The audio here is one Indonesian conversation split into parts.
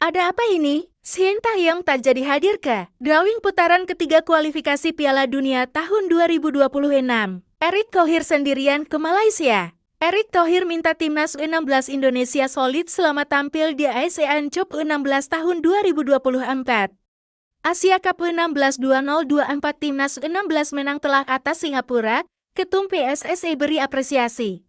Ada apa ini? Shin Tae-yong tak jadi hadir ke drawing putaran ketiga kualifikasi Piala Dunia tahun 2026. Erick Thohir sendirian ke Malaysia. Erick Thohir minta timnas U16 Indonesia solid selama tampil di ASEAN Cup U16 tahun 2024. Asia Cup U16 2024 timnas U16 menang telak atas Singapura, Ketum PSSI beri apresiasi.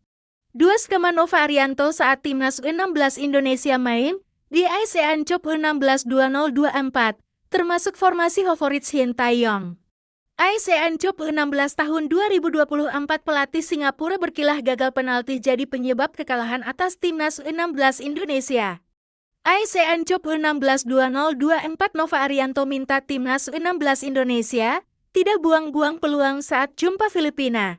Duas Kema Nova Arianto saat timnas U16 Indonesia main di ASEAN Cup U16 2024, termasuk formasi favorit Shin Tae-yong. ASEAN Cup U16 tahun 2024 pelatih Singapura berkilah gagal penalti jadi penyebab kekalahan atas timnas U16 Indonesia. ASEAN Cup U16 2024 Nova Arianto minta timnas U16 Indonesia tidak buang-buang peluang saat jumpa Filipina.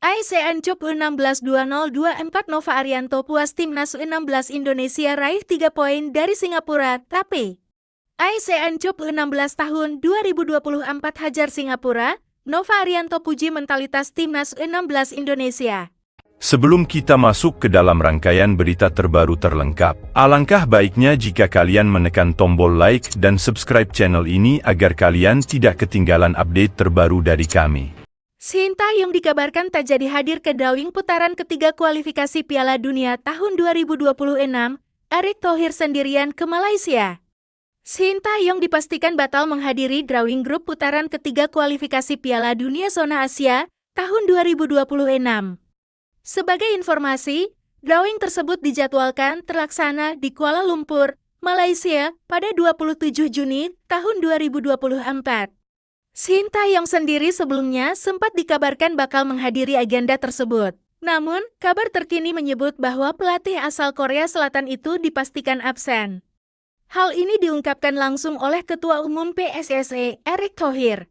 ASEAN Cup U16 2024 Nova Arianto puas timnas U16 Indonesia raih 3 poin dari Singapura, tapi ASEAN Cup U16 tahun 2024 hajar Singapura, Nova Arianto puji mentalitas timnas U16 Indonesia. Sebelum kita masuk ke dalam rangkaian berita terbaru terlengkap, alangkah baiknya jika kalian menekan tombol like dan subscribe channel ini agar kalian tidak ketinggalan update terbaru dari kami. Shin Tae-yong dikabarkan tak jadi hadir ke drawing putaran ketiga kualifikasi Piala Dunia tahun 2026, Erick Thohir sendirian ke Malaysia. Shin Tae-yong dipastikan batal menghadiri drawing grup putaran ketiga kualifikasi Piala Dunia Zona Asia tahun 2026. Sebagai informasi, drawing tersebut dijadwalkan terlaksana di Kuala Lumpur, Malaysia pada 27 Juni tahun 2024. Shin Tae-yong sendiri sebelumnya sempat dikabarkan bakal menghadiri agenda tersebut. Namun, kabar terkini menyebut bahwa pelatih asal Korea Selatan itu dipastikan absen. Hal ini diungkapkan langsung oleh Ketua Umum PSSI, Erick Thohir.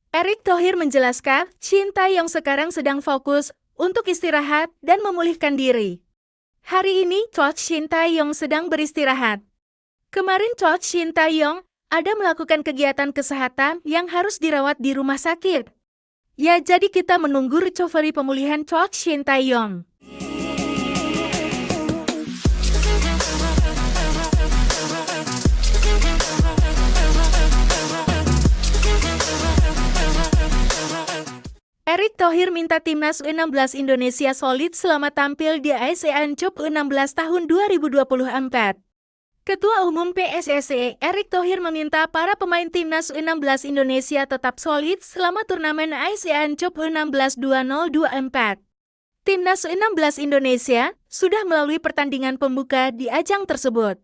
Erick Thohir menjelaskan, Shin Tae-yong sekarang sedang fokus untuk istirahat dan memulihkan diri. Hari ini, Coach Shin Tae-yong sedang beristirahat. Kemarin Coach Shin Tae-yong ada melakukan kegiatan kesehatan yang harus dirawat di rumah sakit. Ya, jadi kita menunggu recovery pemulihan Coach Shin Tae-yong. Erick Thohir minta timnas U16 Indonesia solid selama tampil di ASEAN Cup U16 tahun 2024. Ketua Umum PSSI, Erick Thohir meminta para pemain timnas U16 Indonesia tetap solid selama turnamen ASEAN Cup U16 2024. Timnas U16 Indonesia sudah melalui pertandingan pembuka di ajang tersebut.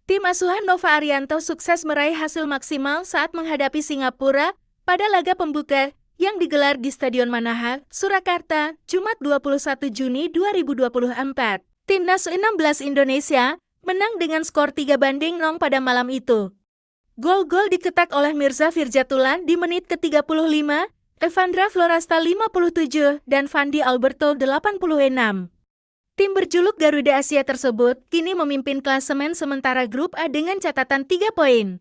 Tim asuhan Nova Arianto sukses meraih hasil maksimal saat menghadapi Singapura pada laga pembuka yang digelar di Stadion Manahan, Surakarta, Jumat 21 Juni 2024. Timnas U16 Indonesia menang dengan skor 3-0 pada malam itu. Gol-gol diketak oleh Mirza Firjatullah di menit ke-35, Evandra Florasta 57, dan Fandi Alberto 86. Tim berjuluk Garuda Asia tersebut kini memimpin klasemen sementara grup A dengan catatan 3 poin.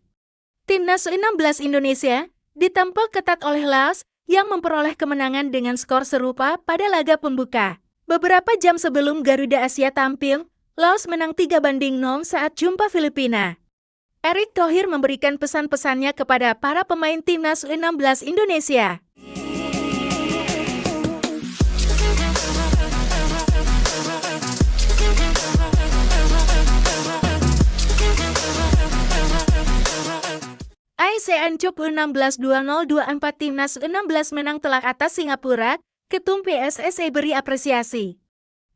Timnas U16 Indonesia ditempel ketat oleh Laos yang memperoleh kemenangan dengan skor serupa pada laga pembuka. Beberapa jam sebelum Garuda Asia tampil, Laos menang 3-0 saat jumpa Filipina. Erick Thohir memberikan pesan-pesannya kepada para pemain timnas U16 Indonesia. ASEAN Cup U16 2024 timnas U16 menang telak atas Singapura, Ketum PSSI beri apresiasi.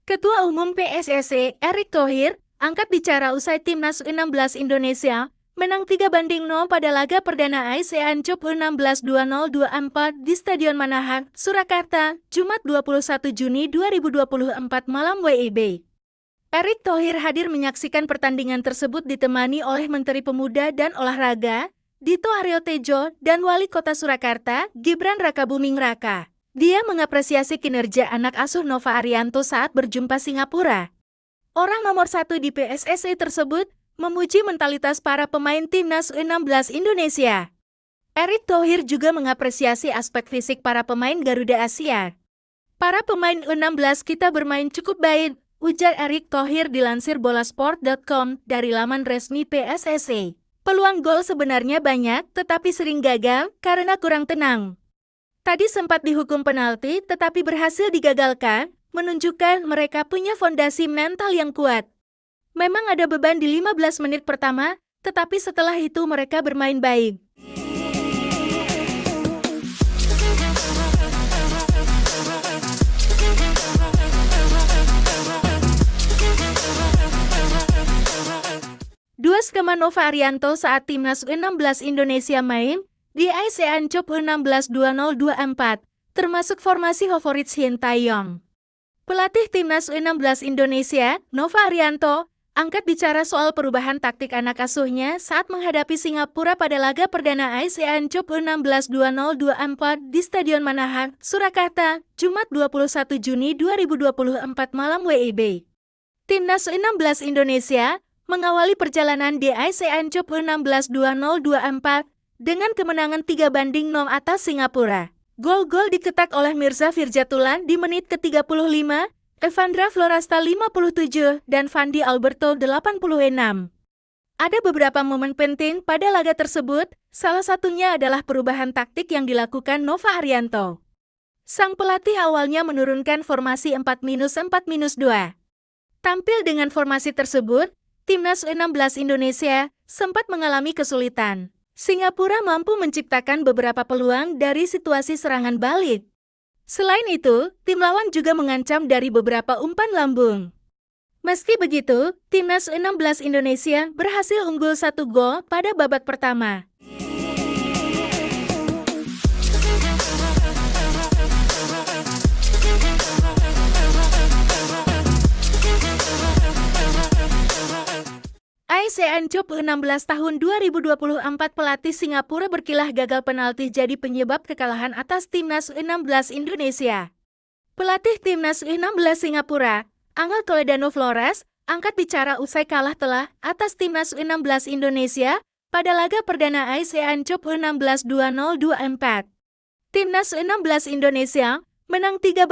Ketua Umum PSSI, Erick Thohir, angkat bicara usai timnas U16 Indonesia menang 3-0 pada laga perdana ASEAN Cup U16 2024 di Stadion Manahan, Surakarta, Jumat 21 Juni 2024 malam WIB. Erick Thohir hadir menyaksikan pertandingan tersebut ditemani oleh Menteri Pemuda dan Olahraga, Dito Aryo Tejo, dan Wali Kota Surakarta, Gibran Rakabuming Raka. Dia mengapresiasi kinerja anak asuh Nova Arianto saat berjumpa Singapura. Orang nomor 1 di PSSI tersebut memuji mentalitas para pemain timnas U16 Indonesia. Erick Thohir juga mengapresiasi aspek fisik para pemain Garuda Asia. Para pemain U16 kita bermain cukup baik ujar Erick Thohir dilansir bolasport.com dari laman resmi PSSI. Peluang gol sebenarnya banyak, tetapi sering gagal karena kurang tenang. Tadi sempat dihukum penalti, tetapi berhasil digagalkan, menunjukkan mereka punya fondasi mental yang kuat. Memang ada beban di 15 menit pertama, tetapi setelah itu mereka bermain baik. Dua skema Nova Arianto saat Timnas U16 Indonesia main di ASEAN Cup U16 2024, termasuk formasi favorit Shin Tae-yong. Pelatih Timnas U16 Indonesia, Nova Arianto, angkat bicara soal perubahan taktik anak asuhnya saat menghadapi Singapura pada laga perdana ASEAN Cup U16 2024 di Stadion Manahan, Surakarta, Jumat 21 Juni 2024 malam WIB. Timnas U16 Indonesia mengawali perjalanan di ASEAN Cup U16 2024 dengan kemenangan 3-0 atas Singapura. Gol-gol diketak oleh Mirza Firjatullah di menit ke-35, Evandra Florasta 57, dan Fandi Alberto 86. Ada beberapa momen penting pada laga tersebut, salah satunya adalah perubahan taktik yang dilakukan Nova Arianto. Sang pelatih awalnya menurunkan formasi 4-4-2. Tampil dengan formasi tersebut, Timnas U16 Indonesia sempat mengalami kesulitan. Singapura mampu menciptakan beberapa peluang dari situasi serangan balik. Selain itu, tim lawan juga mengancam dari beberapa umpan lambung. Meski begitu, Timnas U16 Indonesia berhasil unggul 1 gol pada babak pertama. ASEAN Cup U16 tahun 2024 pelatih Singapura berkilah gagal penalti jadi penyebab kekalahan atas Timnas U16 Indonesia. Pelatih Timnas U16 Singapura, Angel Toledano Flores, angkat bicara usai kalah telak atas Timnas U16 Indonesia pada laga perdana ASEAN Cup U16 2024. Timnas U16 Indonesia menang 3-0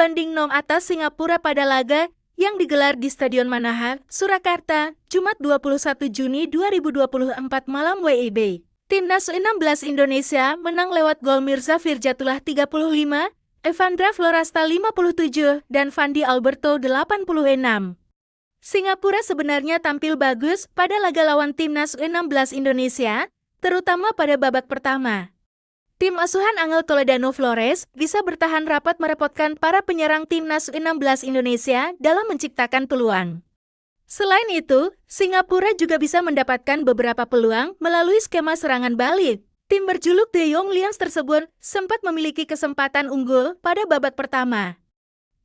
atas Singapura pada laga yang digelar di Stadion Manahan, Surakarta, Jumat 21 Juni 2024 malam WIB. Timnas U16 Indonesia menang lewat gol Mirza Firjatullah 35, Evandra Florasta 57, dan Fandi Alberto 86. Singapura sebenarnya tampil bagus pada laga lawan Timnas U16 Indonesia, terutama pada babak pertama. Tim asuhan Angel Toledano Flores bisa bertahan rapat merepotkan para penyerang Timnas U16 Indonesia dalam menciptakan peluang. Selain itu, Singapura juga bisa mendapatkan beberapa peluang melalui skema serangan balik. Tim berjuluk The Young Lions tersebut sempat memiliki kesempatan unggul pada babak pertama.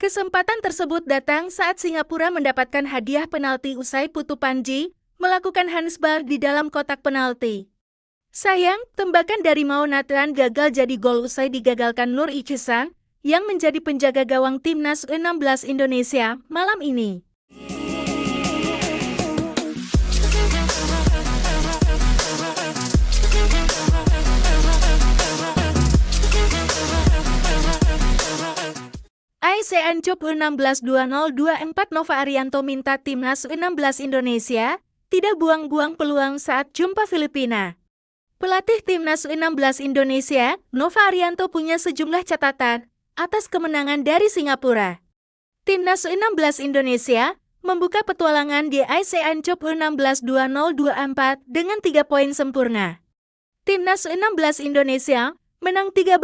Kesempatan tersebut datang saat Singapura mendapatkan hadiah penalti usai Putu Panji melakukan handball di dalam kotak penalti. Sayang, tembakan dari Mao Nathan gagal jadi gol usai digagalkan Nur Iksan yang menjadi penjaga gawang Timnas U16 Indonesia malam ini. ASEAN Cup U16 2024 Nova Arianto minta Timnas U16 Indonesia tidak buang-buang peluang saat jumpa Filipina. Pelatih Timnas U16 Indonesia, Nova Arianto punya sejumlah catatan atas kemenangan dari Singapura. Timnas U16 Indonesia membuka petualangan di ASEAN Cup U16 2024 dengan 3 poin sempurna. Timnas U16 Indonesia menang 3-0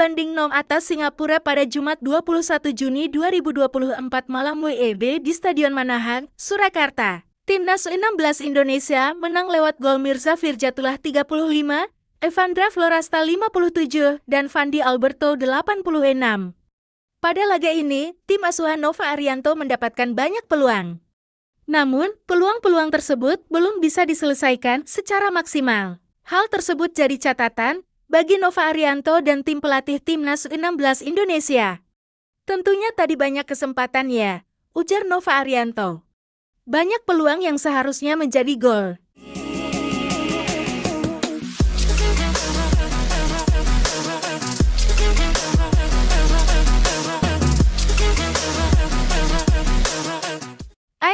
atas Singapura pada Jumat 21 Juni 2024 malam WIB di Stadion Manahan, Surakarta. Timnas U16 Indonesia menang lewat gol Mirza Firjatullah 35, Evandra Florasta 57, dan Fandi Alberto 86. Pada laga ini, tim asuhan Nova Arianto mendapatkan banyak peluang. Namun, peluang-peluang tersebut belum bisa diselesaikan secara maksimal. Hal tersebut jadi catatan bagi Nova Arianto dan tim pelatih Timnas U16 Indonesia. Tentunya tadi banyak kesempatan ya, ujar Nova Arianto. Banyak peluang yang seharusnya menjadi gol.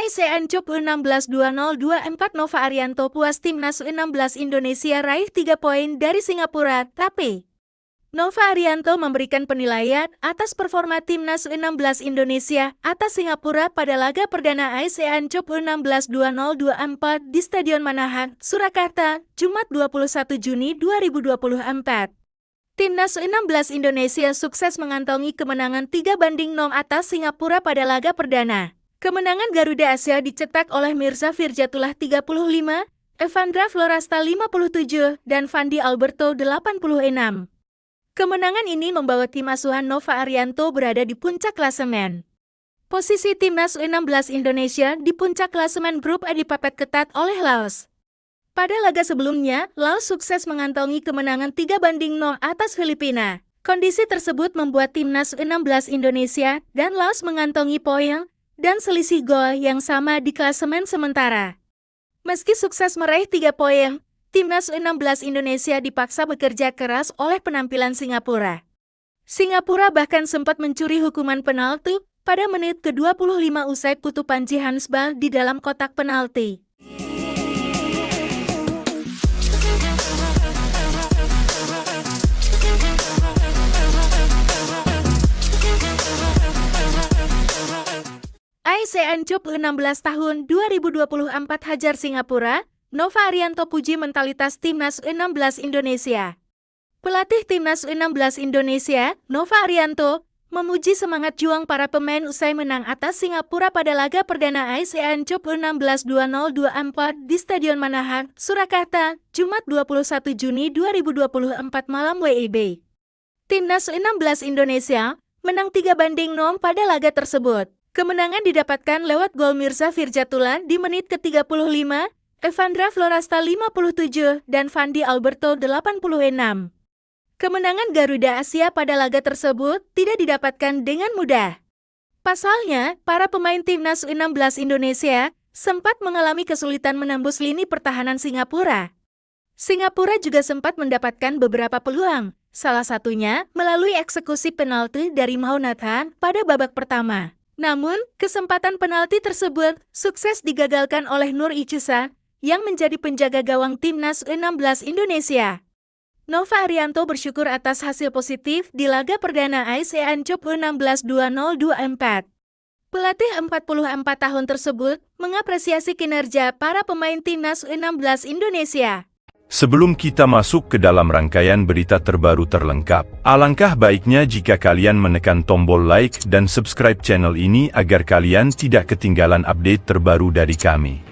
ASEAN Cup U16 2024 Nova Arianto puas timnas U16 Indonesia raih 3 poin dari Singapura, tapi Nova Arianto memberikan penilaian atas performa timnas U16 Indonesia atas Singapura pada laga perdana ASEAN Cup U16 2024 di Stadion Manahan, Surakarta, Jumat 21 Juni 2024. Timnas U16 Indonesia sukses mengantongi kemenangan 3-0 atas Singapura pada laga perdana. Kemenangan Garuda Asia dicetak oleh Mirza Firjatullah 35, Evandra Florasta 57, dan Fandi Alberto 86. Kemenangan ini membawa tim asuhan Nova Arianto berada di puncak klasemen. Posisi timnas U16 Indonesia di puncak klasemen grup A dipepet ketat oleh Laos. Pada laga sebelumnya, Laos sukses mengantongi kemenangan 3-0 atas Filipina. Kondisi tersebut membuat timnas U16 Indonesia dan Laos mengantongi poin dan selisih gol yang sama di klasemen sementara. Meski sukses meraih 3 poin, timnas U16 Indonesia dipaksa bekerja keras oleh penampilan Singapura. Singapura bahkan sempat mencuri hukuman penalti pada menit ke-25 usai Putu Panji Hansbal di dalam kotak penalti. ASEAN Cup U16 tahun 2024 hajar Singapura, Nova Arianto puji mentalitas timnas U16 Indonesia. Pelatih timnas U16 Indonesia, Nova Arianto, memuji semangat juang para pemain usai menang atas Singapura pada laga perdana ASEAN Cup U16 2024 di Stadion Manahan, Surakarta, Jumat 21 Juni 2024 malam WIB. Timnas U16 Indonesia menang 3-0 pada laga tersebut. Kemenangan didapatkan lewat gol Mirza Firjatullah di menit ke-35, Evandra Florasta 57, dan Fandi Alberto 86. Kemenangan Garuda Asia pada laga tersebut tidak didapatkan dengan mudah. Pasalnya, para pemain timnas U16 Indonesia sempat mengalami kesulitan menembus lini pertahanan Singapura. Singapura juga sempat mendapatkan beberapa peluang, salah satunya melalui eksekusi penalti dari Maunathan pada babak pertama. Namun, kesempatan penalti tersebut sukses digagalkan oleh Nur Ichsan yang menjadi penjaga gawang timnas U16 Indonesia. Nova Arianto bersyukur atas hasil positif di laga perdana ASEAN Cup U16 2024. Pelatih 44 tahun tersebut mengapresiasi kinerja para pemain timnas U16 Indonesia. Sebelum kita masuk ke dalam rangkaian berita terbaru terlengkap, alangkah baiknya jika kalian menekan tombol like dan subscribe channel ini agar kalian tidak ketinggalan update terbaru dari kami.